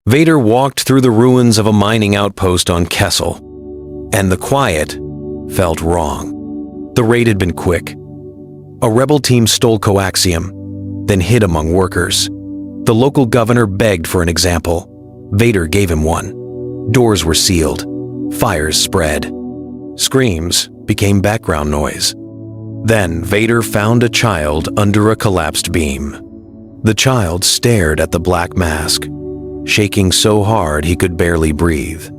Vader walked through the ruins of a mining outpost on Kessel, and the quiet felt wrong. The raid had been quick. A rebel team stole coaxium, then hid among workers. The local governor begged for an example. Vader gave him one. Doors were sealed. Fires spread. Screams became background noise. Then Vader found a child under a collapsed beam. The child stared at the black mask, shaking so hard he could barely breathe.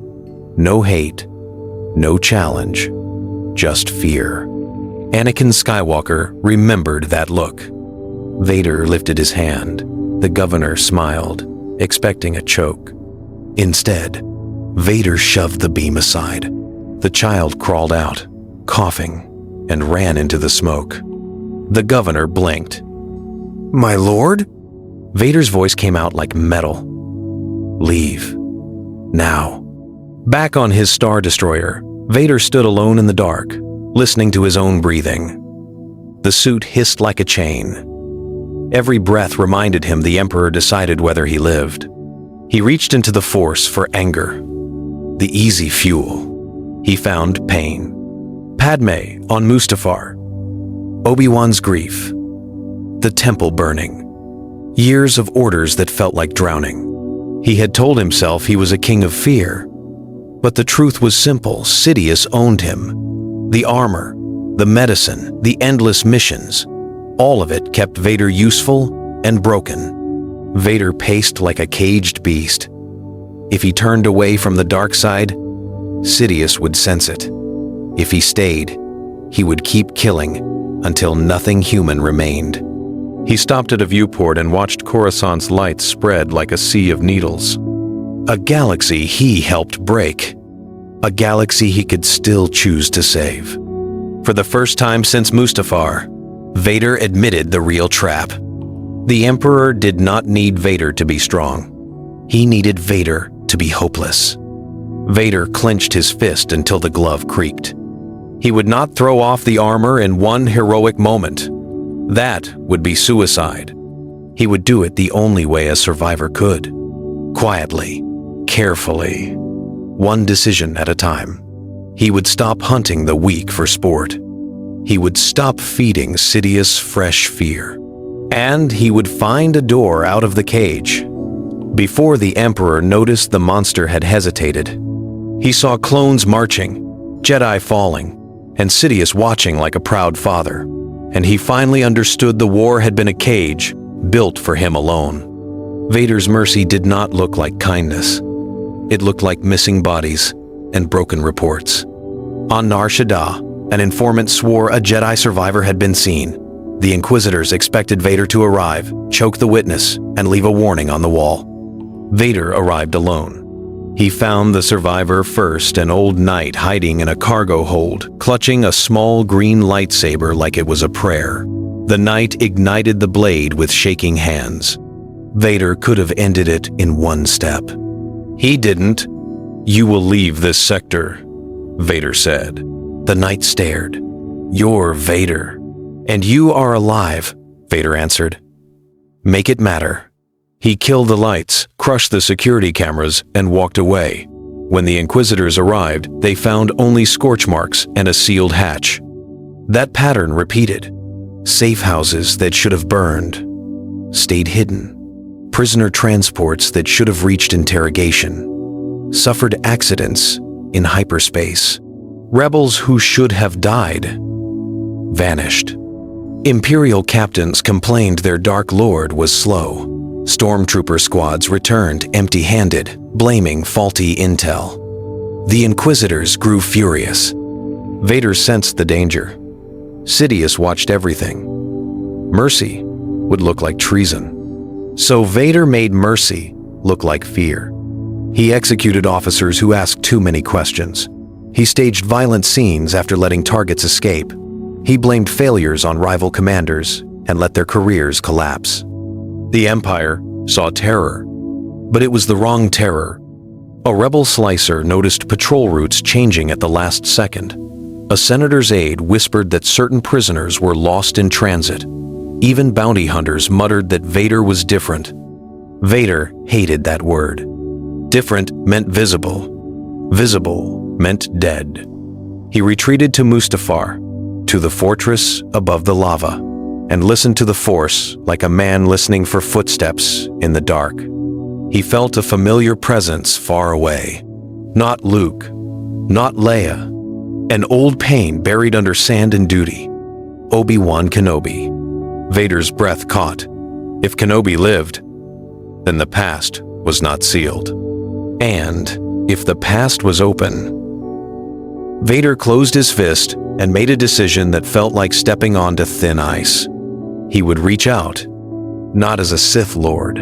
No hate, no challenge, just fear. Anakin Skywalker remembered that look. Vader lifted his hand. The governor smiled, expecting a choke. Instead, Vader shoved the beam aside. The child crawled out, coughing, and ran into the smoke. The governor blinked. "My lord?" Vader's voice came out like metal. "Leave. Now." Back on his Star Destroyer, Vader stood alone in the dark, listening to his own breathing. The suit hissed like a chain. Every breath reminded him the Emperor decided whether he lived. He reached into the Force for anger, the easy fuel. He found pain. Padme on Mustafar. Obi-Wan's grief. The temple burning. Years of orders that felt like drowning. He had told himself he was a king of fear. But the truth was simple. Sidious owned him. The armor, the medicine, the endless missions. All of it kept Vader useful and broken. Vader paced like a caged beast. If he turned away from the dark side, Sidious would sense it. If he stayed, he would keep killing until nothing human remained. He stopped at a viewport and watched Coruscant's lights spread like a sea of needles. A galaxy he helped break. A galaxy he could still choose to save. For the first time since Mustafar, Vader admitted the real trap. The Emperor did not need Vader to be strong. He needed Vader to be hopeless. Vader clenched his fist until the glove creaked. He would not throw off the armor in one heroic moment. That would be suicide. He would do it the only way a survivor could. Quietly, carefully, one decision at a time. He would stop hunting the weak for sport. He would stop feeding Sidious fresh fear. And he would find a door out of the cage. Before the Emperor noticed the monster had hesitated, he saw clones marching, Jedi falling, and Sidious watching like a proud father. And he finally understood the war had been a cage built for him alone. Vader's mercy did not look like kindness. It looked like missing bodies and broken reports. On Nar Shaddaa, an informant swore a Jedi survivor had been seen. The Inquisitors expected Vader to arrive, choke the witness, and leave a warning on the wall. Vader arrived alone. He found the survivor first, an old knight hiding in a cargo hold, clutching a small green lightsaber like it was a prayer. The knight ignited the blade with shaking hands. Vader could have ended it in one step. He didn't. "You will leave this sector," Vader said. The knight stared. "You're Vader." "And you are alive," Vader answered. "Make it matter." He killed the lights, crushed the security cameras, and walked away. When the Inquisitors arrived, they found only scorch marks and a sealed hatch. That pattern repeated. Safe houses that should have burned stayed hidden. Prisoner transports that should have reached interrogation suffered accidents in hyperspace. Rebels who should have died vanished. Imperial captains complained their Dark Lord was slow. Stormtrooper squads returned empty-handed, blaming faulty intel. The Inquisitors grew furious. Vader sensed the danger. Sidious watched everything. Mercy would look like treason. So Vader made mercy look like fear. He executed officers who asked too many questions. He staged violent scenes after letting targets escape. He blamed failures on rival commanders and let their careers collapse. The Empire saw terror, but it was the wrong terror. A rebel slicer noticed patrol routes changing at the last second. A senator's aide whispered that certain prisoners were lost in transit. Even bounty hunters muttered that Vader was different. Vader hated that word. Different meant visible. Visible meant dead. He retreated to Mustafar, to the fortress above the lava, and listened to the Force like a man listening for footsteps in the dark. He felt a familiar presence far away. Not Luke, not Leia. An old pain buried under sand and duty. Obi-Wan Kenobi. Vader's breath caught. If Kenobi lived, then the past was not sealed. And if the past was open, Vader closed his fist and made a decision that felt like stepping onto thin ice. He would reach out, not as a Sith Lord,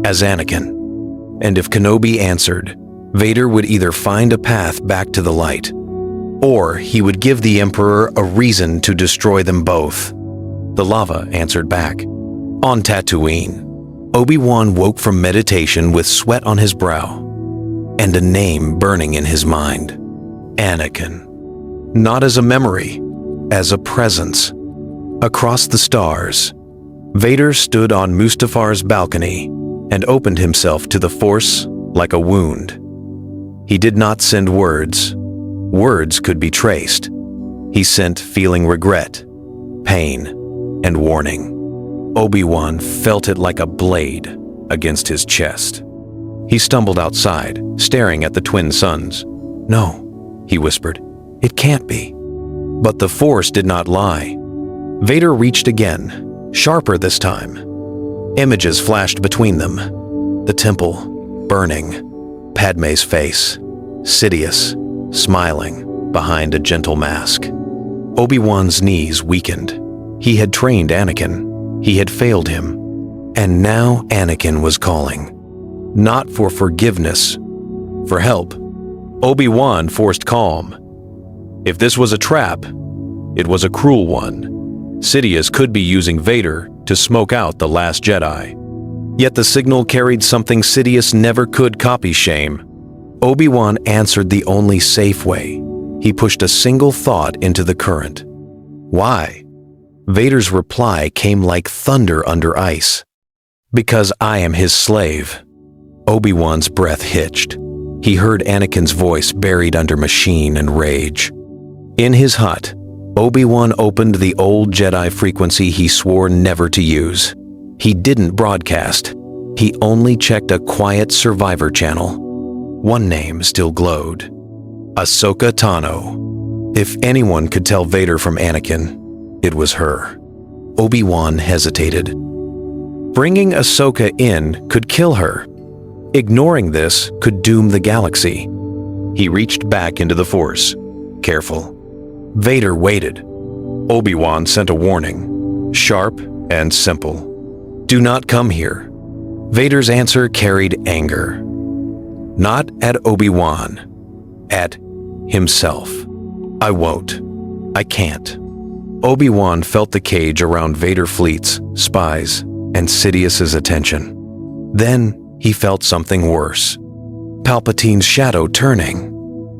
as Anakin. And if Kenobi answered, Vader would either find a path back to the light, or he would give the Emperor a reason to destroy them both. The lava answered back. On Tatooine, Obi-Wan woke from meditation with sweat on his brow and a name burning in his mind. Anakin. Not as a memory, as a presence. Across the stars, Vader stood on Mustafar's balcony and opened himself to the Force like a wound. He did not send words. Words could be traced. He sent feeling regret, pain, and warning. Obi-Wan felt it like a blade against his chest. He stumbled outside, staring at the twin suns. No, he whispered. It can't be. But the Force did not lie. Vader reached again, sharper this time. Images flashed between them. The temple, burning. Padme's face, Sidious, smiling behind a gentle mask. Obi-Wan's knees weakened. He had trained Anakin. He had failed him. And now Anakin was calling. Not for forgiveness, for help. Obi-Wan forced calm. If this was a trap, it was a cruel one. Sidious could be using Vader to smoke out the last Jedi. Yet the signal carried something Sidious never could copy: shame. Obi-Wan answered the only safe way. He pushed a single thought into the current. Why? Vader's reply came like thunder under ice. Because I am his slave. Obi-Wan's breath hitched. He heard Anakin's voice buried under machine and rage. In his hut, Obi-Wan opened the old Jedi frequency he swore never to use. He didn't broadcast. He only checked a quiet survivor channel. One name still glowed. Ahsoka Tano. If anyone could tell Vader from Anakin, it was her. Obi-Wan hesitated. Bringing Ahsoka in could kill her. Ignoring this could doom the galaxy. He reached back into the Force, careful. Vader waited. Obi-Wan sent a warning, sharp and simple. Do not come here. Vader's answer carried anger. Not at Obi-Wan, at himself. I won't. I can't. Obi-Wan felt the cage around Vader fleets, spies, and Sidious's attention. Then he felt something worse. Palpatine's shadow turning,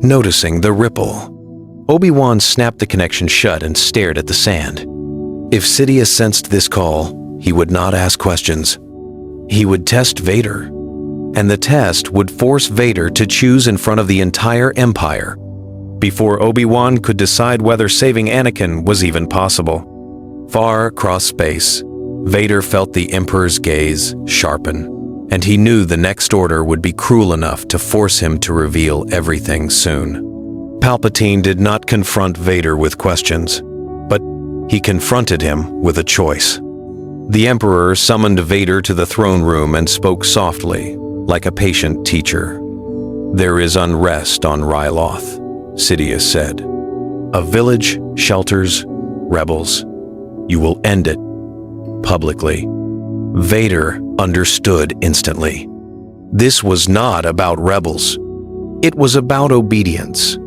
noticing the ripple. Obi-Wan snapped the connection shut and stared at the sand. If Sidious sensed this call, he would not ask questions. He would test Vader. And the test would force Vader to choose in front of the entire Empire, before Obi-Wan could decide whether saving Anakin was even possible. Far across space, Vader felt the Emperor's gaze sharpen, and he knew the next order would be cruel enough to force him to reveal everything soon. Palpatine did not confront Vader with questions, but he confronted him with a choice. The Emperor summoned Vader to the throne room and spoke softly, like a patient teacher. There is unrest on Ryloth, Sidious said. A village shelters rebels. You will end it publicly. Vader understood instantly. This was not about rebels. It was about obedience.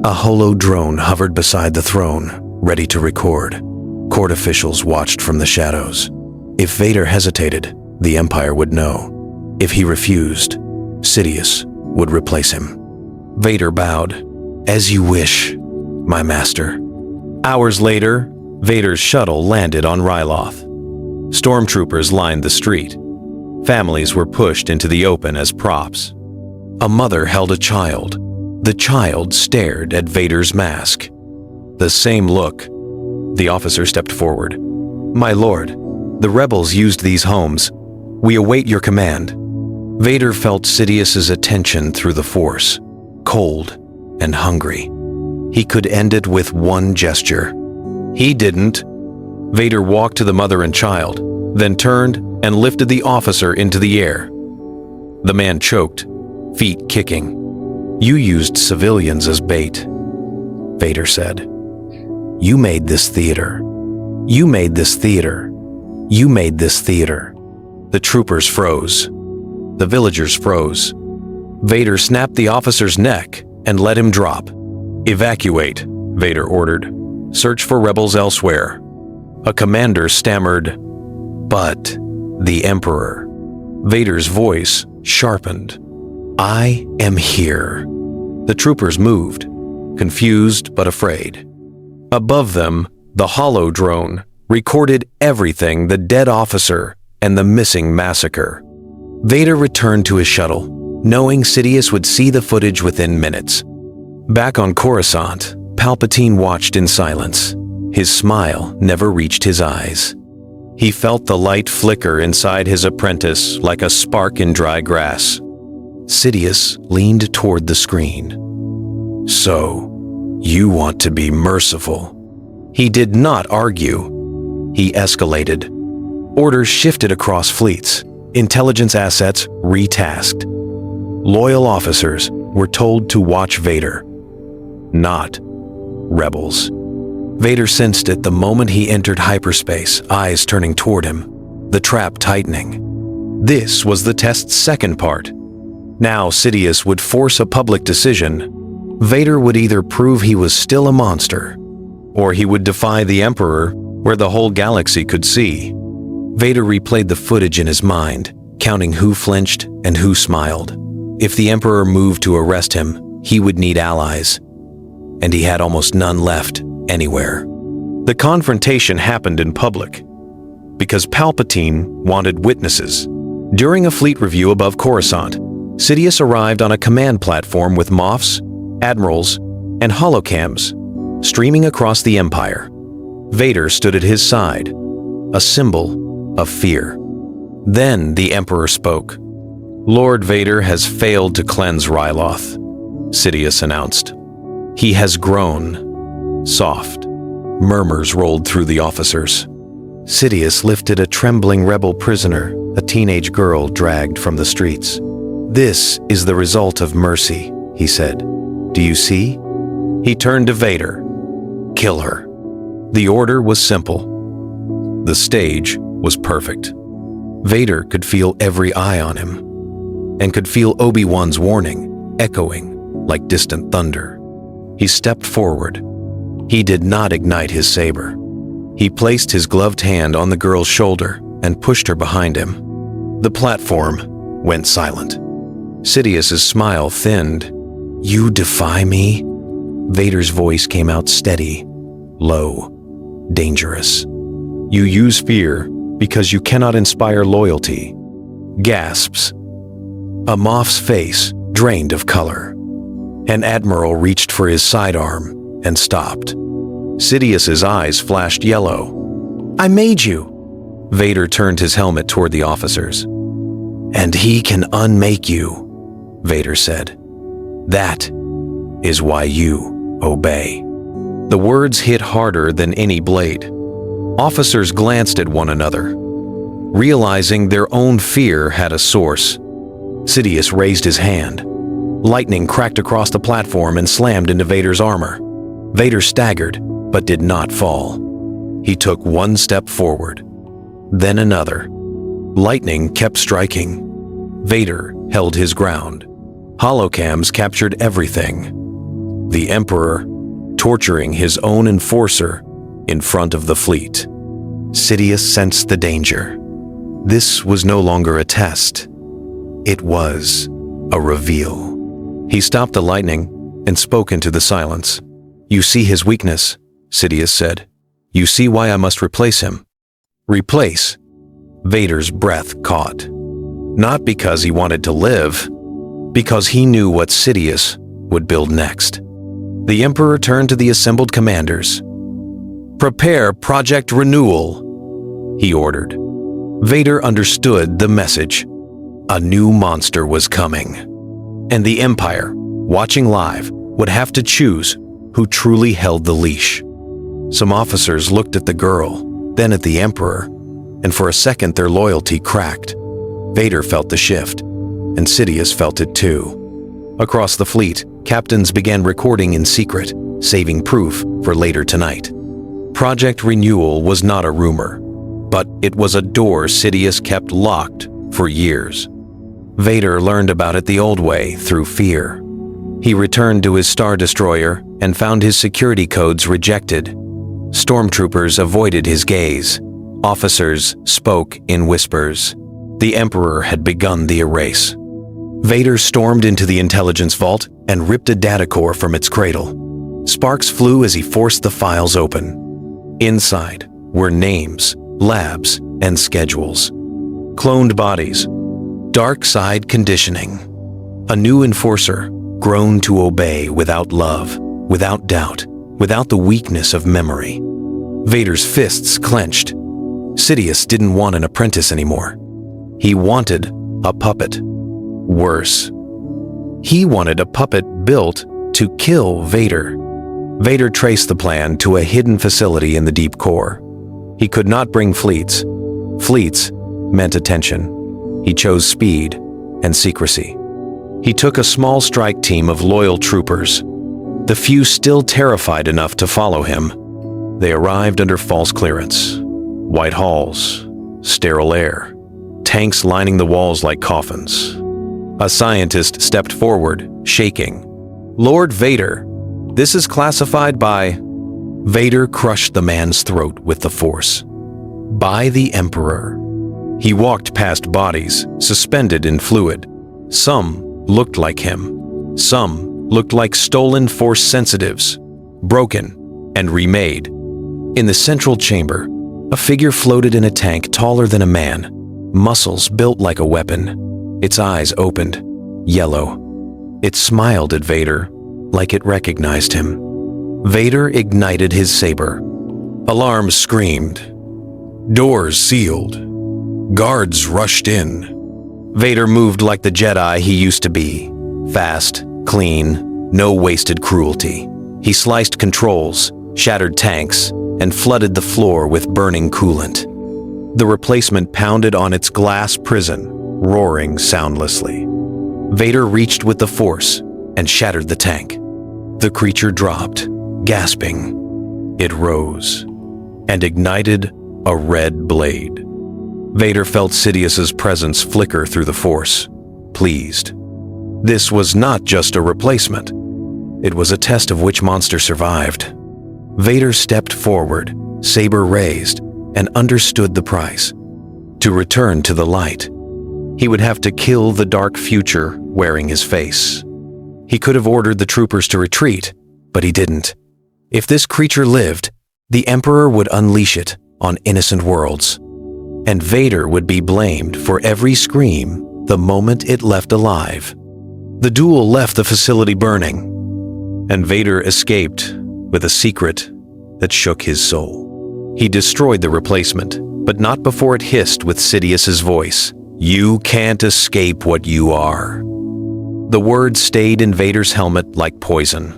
A holo drone hovered beside the throne, ready to record. Court officials watched from the shadows. If Vader hesitated, the Empire would know. If he refused, Sidious would replace him. Vader bowed. As you wish, my master. Hours later, Vader's shuttle landed on Ryloth. Stormtroopers lined the street. Families were pushed into the open as props. A mother held a child. The child stared at Vader's mask. The same look. The officer stepped forward. "My lord, the rebels used these homes. We await your command." Vader felt Sidious's attention through the Force, cold and hungry. He could end it with one gesture. He didn't. Vader walked to the mother and child, then turned and lifted the officer into the air. The man choked, feet kicking. "You used civilians as bait," Vader said. "You made this theater. You made this theater. You made this theater." The troopers froze. The villagers froze. Vader snapped the officer's neck and let him drop. "Evacuate," Vader ordered. "Search for rebels elsewhere." A commander stammered, "But the Emperor." Vader's voice sharpened. "I am here." The troopers moved, confused but afraid. Above them, the hollow drone recorded everything: the dead officer and the missing massacre. Vader returned to his shuttle, knowing Sidious would see the footage within minutes. Back on Coruscant, Palpatine watched in silence. His smile never reached his eyes. He felt the light flicker inside his apprentice like a spark in dry grass. Sidious leaned toward the screen. "So, you want to be merciful." He did not argue. He escalated. Orders shifted across fleets. Intelligence assets retasked. Loyal officers were told to watch Vader, not rebels. Vader sensed it the moment he entered hyperspace, eyes turning toward him, the trap tightening. This was the test's second part. Now Sidious would force a public decision. Vader would either prove he was still a monster, or he would defy the Emperor where the whole galaxy could see. Vader replayed the footage in his mind, counting who flinched and who smiled. If the Emperor moved to arrest him, he would need allies, and he had almost none left anywhere. The confrontation happened in public because Palpatine wanted witnesses. During a fleet review above Coruscant, Sidious arrived on a command platform with Moffs, admirals, and holocams streaming across the Empire. Vader stood at his side, a symbol of fear. Then the Emperor spoke. "Lord Vader has failed to cleanse Ryloth," Sidious announced. "He has grown soft." Murmurs rolled through the officers. Sidious lifted a trembling rebel prisoner, a teenage girl dragged from the streets. "This is the result of mercy," he said. "Do you see?" He turned to Vader. "Kill her." The order was simple. The stage was perfect. Vader could feel every eye on him, and could feel Obi-Wan's warning echoing like distant thunder. He stepped forward. He did not ignite his saber. He placed his gloved hand on the girl's shoulder and pushed her behind him. The platform went silent. Sidious's smile thinned. "You defy me?" Vader's voice came out steady, low, dangerous. "You use fear because you cannot inspire loyalty." Gasps. A Moff's face drained of color. An admiral reached for his sidearm and stopped. Sidious's eyes flashed yellow. "I made you!" Vader turned his helmet toward the officers. "And he can unmake you," Vader said. "That is why you obey." The words hit harder than any blade. Officers glanced at one another, realizing their own fear had a source. Sidious raised his hand. Lightning cracked across the platform and slammed into Vader's armor. Vader staggered, but did not fall. He took one step forward, then another. Lightning kept striking. Vader held his ground. Holocams captured everything. The Emperor torturing his own enforcer in front of the fleet. Sidious sensed the danger. This was no longer a test. It was a reveal. He stopped the lightning and spoke into the silence. "You see his weakness," Sidious said. "You see why I must replace him." Replace? Vader's breath caught. Not because he wanted to live, because he knew what Sidious would build next. The Emperor turned to the assembled commanders. "Prepare Project Renewal," he ordered. Vader understood the message. A new monster was coming. And the Empire, watching live, would have to choose who truly held the leash. Some officers looked at the girl, then at the Emperor, and for a second their loyalty cracked. Vader felt the shift, and Sidious felt it too. Across the fleet, captains began recording in secret, saving proof for later tonight. Project Renewal was not a rumor, but it was a door Sidious kept locked for years. Vader learned about it the old way, through fear. He returned to his Star Destroyer and found his security codes rejected. Stormtroopers avoided his gaze. Officers spoke in whispers. The Emperor had begun the erase. Vader stormed into the intelligence vault and ripped a data core from its cradle. Sparks flew as he forced the files open. Inside were names, labs, and schedules. Cloned bodies. Dark side conditioning. A new enforcer, grown to obey without love, without doubt, without the weakness of memory. Vader's fists clenched. Sidious didn't want an apprentice anymore. He wanted a puppet. Worse. He wanted a puppet built to kill Vader. Vader traced the plan to a hidden facility in the deep core. He could not bring fleets. Fleets meant attention. He chose speed and secrecy. He took a small strike team of loyal troopers, the few still terrified enough to follow him. They arrived under false clearance. White halls, sterile air, tanks lining the walls like coffins. A scientist stepped forward, shaking. "Lord Vader, this is classified by..." Vader crushed the man's throat with the Force. By the Emperor. He walked past bodies, suspended in fluid. Some looked like him. Some looked like stolen Force sensitives, broken and remade. In the central chamber, a figure floated in a tank taller than a man, muscles built like a weapon. Its eyes opened, yellow. It smiled at Vader, like it recognized him. Vader ignited his saber. Alarms screamed. Doors sealed. Guards rushed in. Vader moved like the Jedi he used to be. Fast, clean, no wasted cruelty. He sliced controls, shattered tanks, and flooded the floor with burning coolant. The replacement pounded on its glass prison, roaring soundlessly. Vader reached with the Force and shattered the tank. The creature dropped, gasping. It rose and ignited a red blade. Vader felt Sidious's presence flicker through the Force, pleased. This was not just a replacement. It was a test of which monster survived. Vader stepped forward, saber raised, and understood the price. To return to the light, he would have to kill the dark future wearing his face. He could have ordered the troopers to retreat, but he didn't. If this creature lived, the Emperor would unleash it on innocent worlds, and Vader would be blamed for every scream the moment it left alive. The duel left the facility burning, and Vader escaped with a secret that shook his soul. He destroyed the replacement, but not before it hissed with Sidious's voice. "You can't escape what you are." The words stayed in Vader's helmet like poison.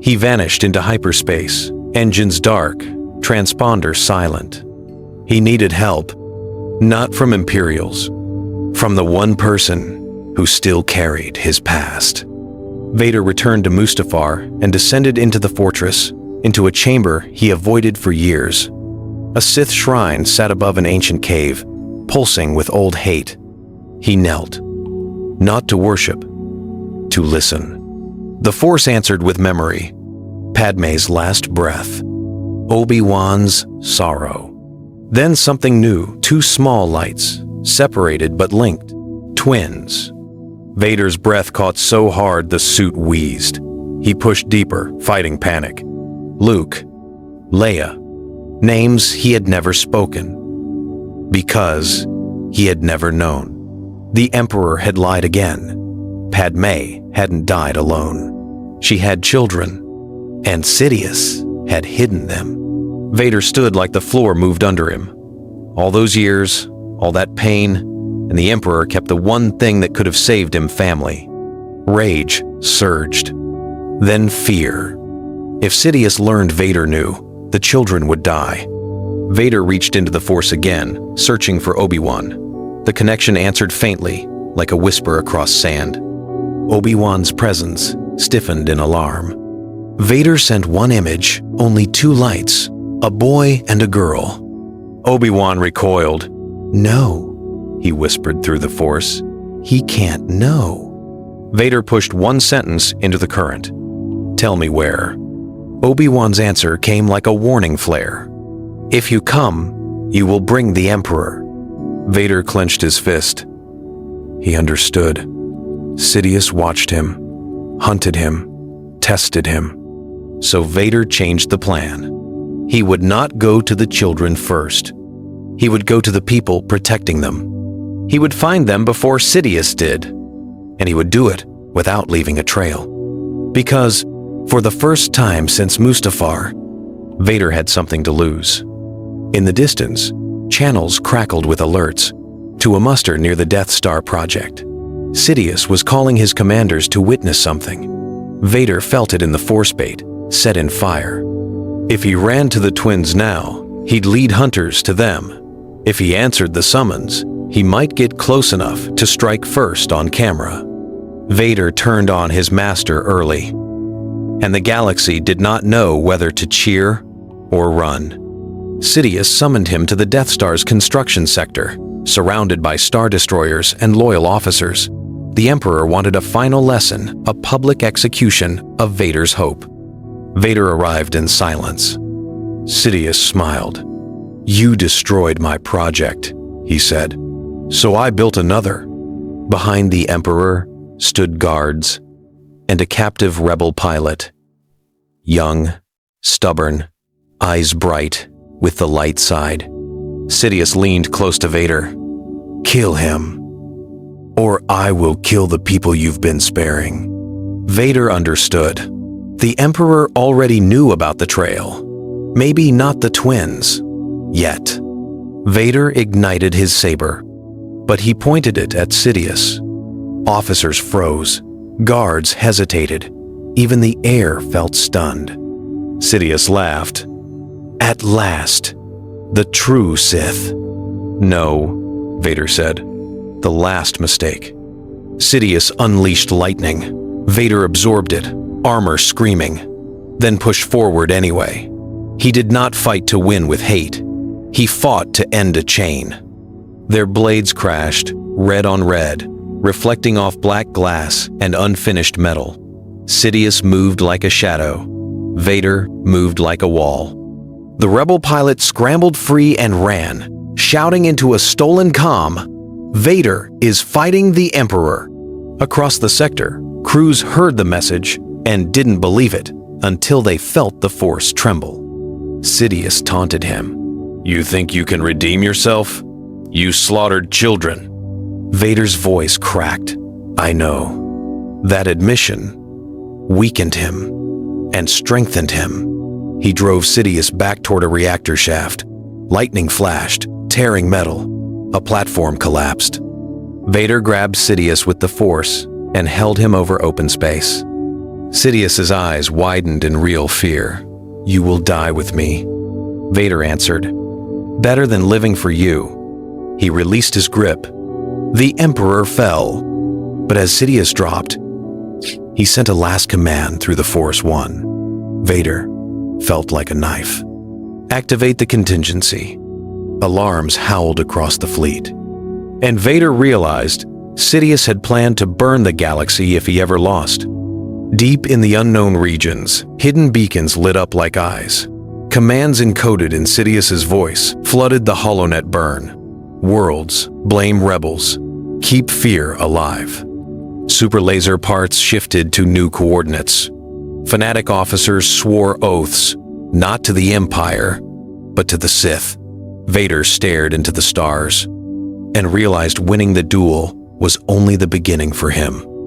He vanished into hyperspace, engines dark, transponder silent. He needed help, not from Imperials, from the one person who still carried his past. Vader returned to Mustafar and descended into the fortress, into a chamber he avoided for years. A Sith shrine sat above an ancient cave, pulsing with old hate. He knelt, not to worship, to listen. The Force answered with memory, Padme's last breath, Obi-Wan's sorrow. Then something new, two small lights, separated but linked, twins. Vader's breath caught so hard the suit wheezed. He pushed deeper, fighting panic. Luke, Leia, names he had never spoken, because he had never known. The Emperor had lied again. Padme hadn't died alone. She had children, and Sidious had hidden them. Vader stood like the floor moved under him. All those years, all that pain, and the Emperor kept the one thing that could have saved him: family. Rage surged. Then fear. If Sidious learned Vader knew, the children would die. Vader reached into the Force again, searching for Obi-Wan. The connection answered faintly, like a whisper across sand. Obi-Wan's presence stiffened in alarm. Vader sent one image, only two lights, a boy and a girl. Obi-Wan recoiled. "No," he whispered through the Force. "He can't know." Vader pushed one sentence into the current. "Tell me where." Obi-Wan's answer came like a warning flare. "If you come, you will bring the Emperor." Vader clenched his fist. He understood. Sidious watched him, hunted him, tested him. So Vader changed the plan. He would not go to the children first. He would go to the people protecting them. He would find them before Sidious did, and he would do it without leaving a trail. Because, for the first time since Mustafar, Vader had something to lose. In the distance, channels crackled with alerts to a muster near the Death Star project. Sidious was calling his commanders to witness something. Vader felt it in the Force bait, set in fire. If he ran to the twins now, he'd lead hunters to them. If he answered the summons, he might get close enough to strike first on camera. Vader turned on his master early, and the galaxy did not know whether to cheer or run. Sidious summoned him to the Death Star's construction sector, surrounded by Star Destroyers and loyal officers. The Emperor wanted a final lesson, a public execution of Vader's hope. Vader arrived in silence. Sidious smiled. "You destroyed my project," he said. "So I built another." Behind the Emperor stood guards and a captive rebel pilot. Young, stubborn, eyes bright with the light side. Sidious leaned close to Vader. "Kill him, or I will kill the people you've been sparing." Vader understood. The Emperor already knew about the trail. Maybe not the twins. Yet. Vader ignited his saber, but he pointed it at Sidious. Officers froze. Guards hesitated. Even the air felt stunned. Sidious laughed. "At last, the true Sith." "No," Vader said. "The last mistake." Sidious unleashed lightning. Vader absorbed it, armor screaming, then pushed forward anyway. He did not fight to win with hate. He fought to end a chain. Their blades crashed, red on red, reflecting off black glass and unfinished metal. Sidious moved like a shadow. Vader moved like a wall. The rebel pilot scrambled free and ran, shouting into a stolen comm, "Vader is fighting the Emperor." Across the sector, crews heard the message and didn't believe it until they felt the Force tremble. Sidious taunted him. "You think you can redeem yourself? You slaughtered children." Vader's voice cracked. "I know." That admission weakened him and strengthened him. He drove Sidious back toward a reactor shaft. Lightning flashed, tearing metal. A platform collapsed. Vader grabbed Sidious with the Force and held him over open space. Sidious's eyes widened in real fear. "You will die with me," Vader answered. "Better than living for you." He released his grip. The Emperor fell, but as Sidious dropped, he sent a last command through the Force One. Vader felt like a knife. "Activate the contingency." Alarms howled across the fleet. And Vader realized Sidious had planned to burn the galaxy if he ever lost. Deep in the unknown regions, hidden beacons lit up like eyes. Commands encoded in Sidious's voice flooded the HoloNet burn. Worlds, blame rebels, keep fear alive. Super laser parts shifted to new coordinates. Fanatic officers swore oaths, not to the Empire, but to the Sith. Vader stared into the stars and realized winning the duel was only the beginning for him.